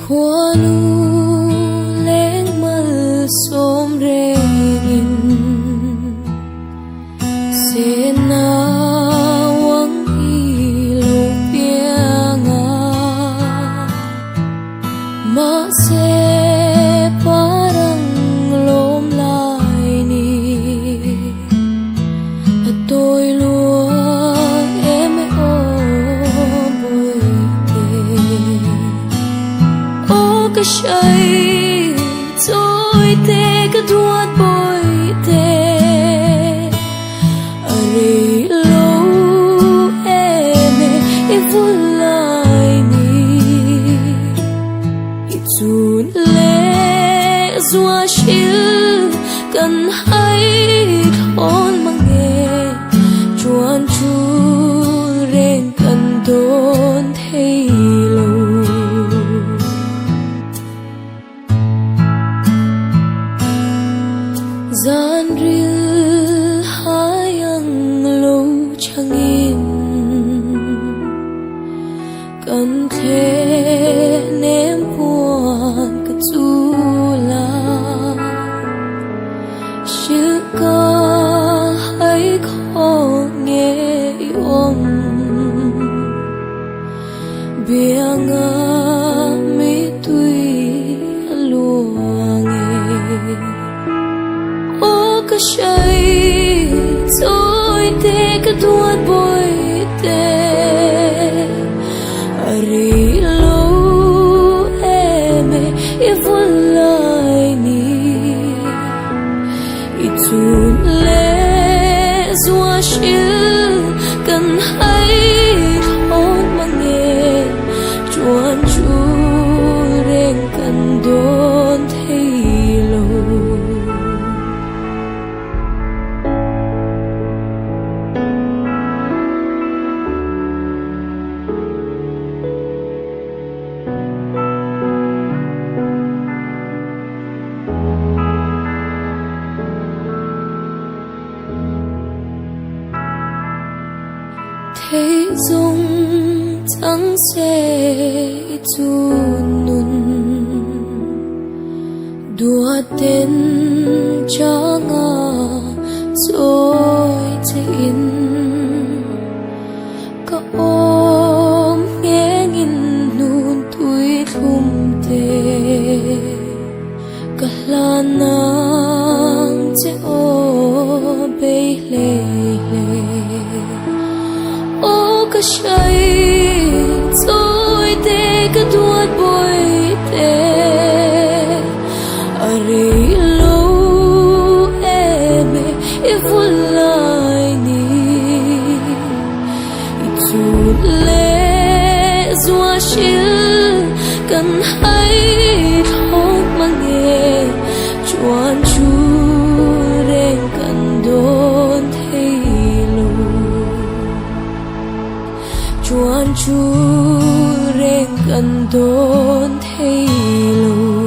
Huanu leng mal som regin sena wang ilo pianga mahse parang lom lai ni atoy lua em o boy te o ka shai tôi te ka duat boy te Zua shil kan hai thon mange chuan chu reng kan don thei lo zan ril hayang lo chhungin kan the nem puan ka chu Shilka hai kho nghe om bianga mi tui luange o ka shai tôi te ka duat boy te ari lo eme ivulai ni Tun le zua shil kan hai thon mange chuan chu reng kan don thei lo Thế dung chẳng sẽ chu nun đua tên cha nga rồi in ka ôm nghe nghìn nun tui thum te ka la nang che o be le ka shai tôi te ka duat boy te ari lo eme ivulai ni itu le zua shil kan hai thon mange chuan chu reng kan don chuan chu reng kan don thei lo